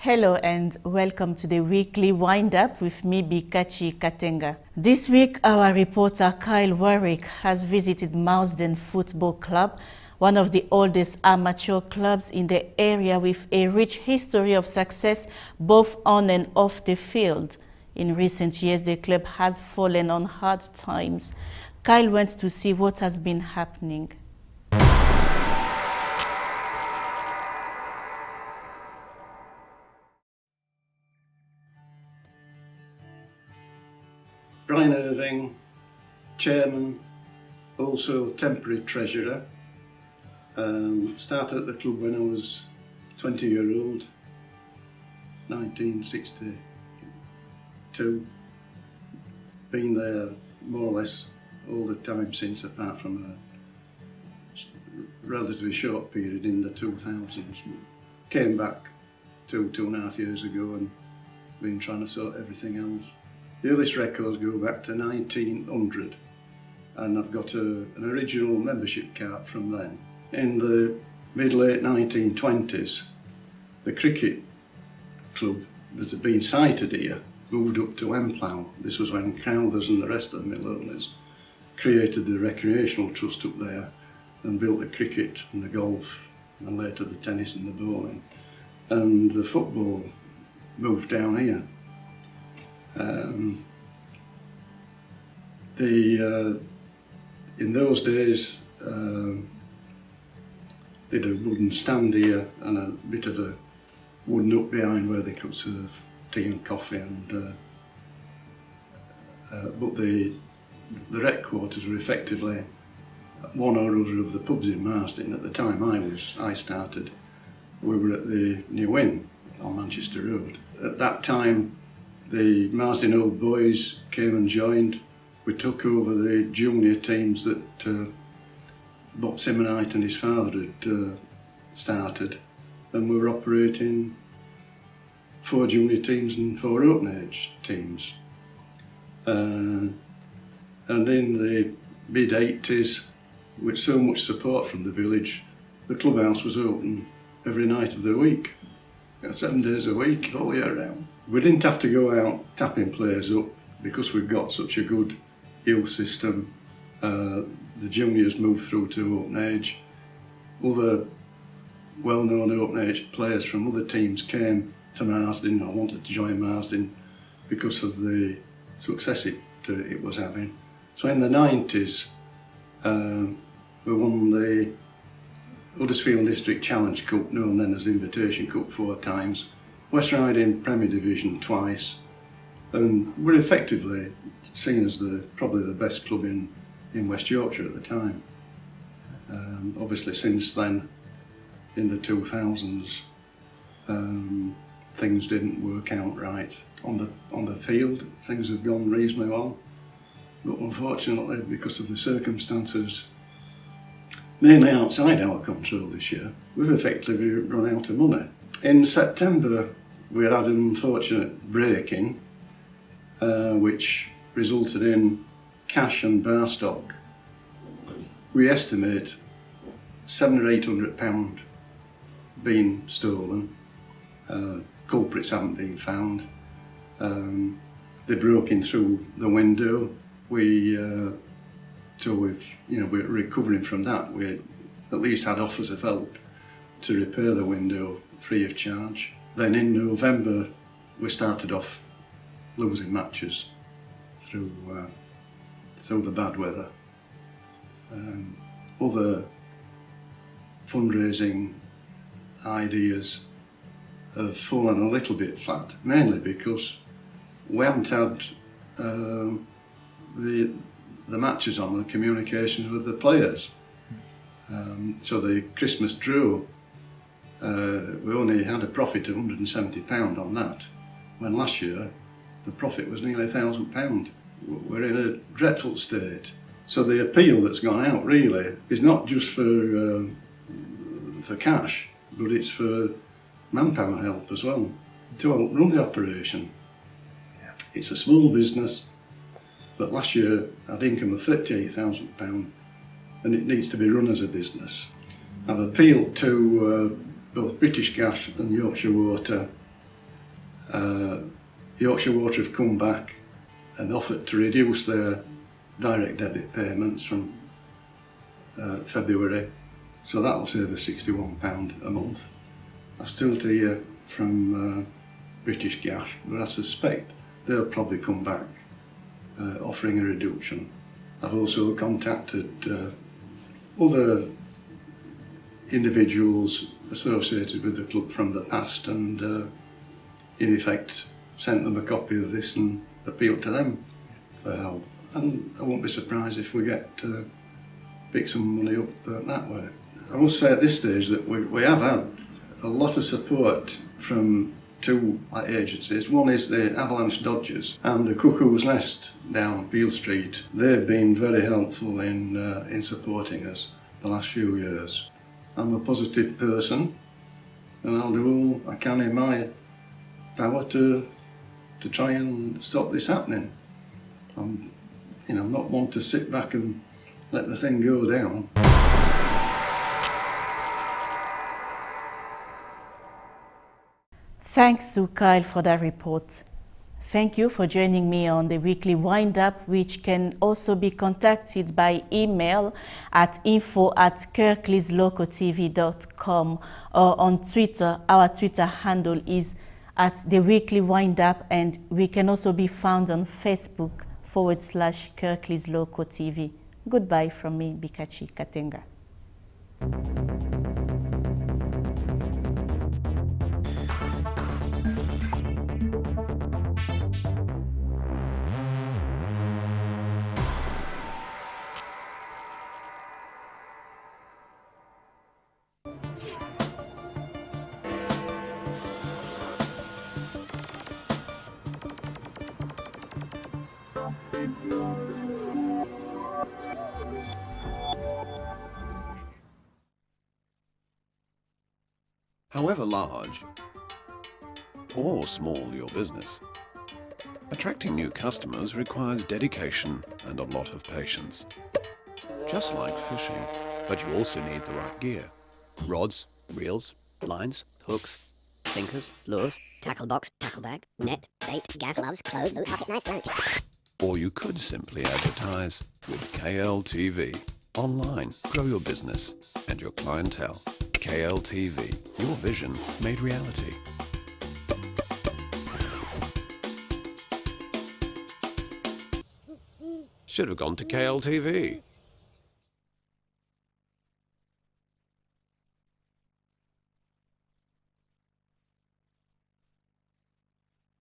Hello and welcome to the weekly wind-up with me, Bikachi Katenga. This week, our reporter Kyle Warwick has visited Marsden Football Club, one of the oldest amateur clubs in the area with a rich history of success both on and off the field. In recent years, the club has fallen on hard times. Kyle went to see what has been happening. Brian Irving, chairman, also temporary treasurer. Started at the club when I was 20-year-old, 1962. Been there more or less all the time since, apart from a relatively short period in the 2000s. Came back two and a half years ago and been trying to sort everything else. The earliest records go back to 1900, and I've got an original membership card from then. In the mid-late 1920s, the cricket club that had been sited here moved up to Emplow. This was when Kirklees and the rest of the mill owners created the recreational trust up there and built the cricket and the golf and later the tennis and the bowling. And the football moved down here. In those days, they had a wooden stand here and a bit of a wooden hut behind where they could serve tea and coffee. But the rec quarters were effectively one or other of the pubs in Marsden. At the time I started, we were at the New Inn on Manchester Road. At that time, the Marsden Old Boys came and joined. We took over the junior teams that Bob Simonite and his father had started, and we were operating 4 junior teams and 4 open age teams. And in the mid-80s, with so much support from the village, the clubhouse was open every night of the week, 7 days a week, all year round. We didn't have to go out tapping players up because we've got such a good youth system. The juniors moved through to open age. Other well-known open age players from other teams came to Marsden or wanted to join Marsden because of the success it was having. So in the 90s, we won the Huddersfield District Challenge Cup, known then as the Invitation Cup, 4 times. West Riding Premier Division twice, and we're effectively seen as probably the best club in West Yorkshire at the time. Obviously since then, in the 2000s, things didn't work out right. On the field, things have gone reasonably well, but unfortunately, because of the circumstances, mainly outside our control this year, we've effectively run out of money. In September, we had an unfortunate break-in, which resulted in cash and bar stock. We estimate £700 or £800 being stolen. Culprits haven't been found. They broke in through the window. We're recovering from that. We at least had offers of help to repair the window free of charge. Then in November, we started off losing matches through the bad weather. Other fundraising ideas have fallen a little bit flat, mainly because we haven't had the matches on, the communications with the players. So the Christmas draw, we only had a profit of £170 on that, when last year the profit was nearly £1,000. We're in a dreadful state. So the appeal that's gone out really is not just for cash, but it's for manpower help as well, to help run the operation. Yeah. It's a small business, but last year had income of £38,000, and it needs to be run as a business. I've appealed to both British Gas and Yorkshire Water Yorkshire Water have come back and offered to reduce their direct debit payments from February, so that will save us £61 a month. I've still to hear from British Gas, but I suspect they'll probably come back offering a reduction. I've also contacted other individuals associated with the club from the past and in effect sent them a copy of this and appealed to them for help. And I won't be surprised if we get pick some money up that way. I will say at this stage that we have had a lot of support from two agencies. One is the Avalanche Dodgers and the Cuckoo's Nest down Peel Street. They've been very helpful in supporting us the last few years. I'm a positive person and I'll do all I can in my power to try and stop this happening. I'm not one to sit back and let the thing go down. Thanks to Kyle for that report. Thank you for joining me on the weekly wind-up, which can also be contacted by email at info@kirkleeslocotv.com or on Twitter. Our Twitter handle is @theweeklywindup, and we can also be found on Facebook /KirkleesLocoTV. Goodbye from me, Bikachi Katenga. However large or small your business, attracting new customers requires dedication and a lot of patience. Just like fishing, but you also need the right gear. Rods, reels, lines, hooks, sinkers, lures, tackle box, tackle bag, net, bait, gas gloves, clothes, and pocket knife wrench. Or you could simply advertise with KLTV. Online, grow your business and your clientele. KLTV, your vision made reality. Should have gone to KLTV.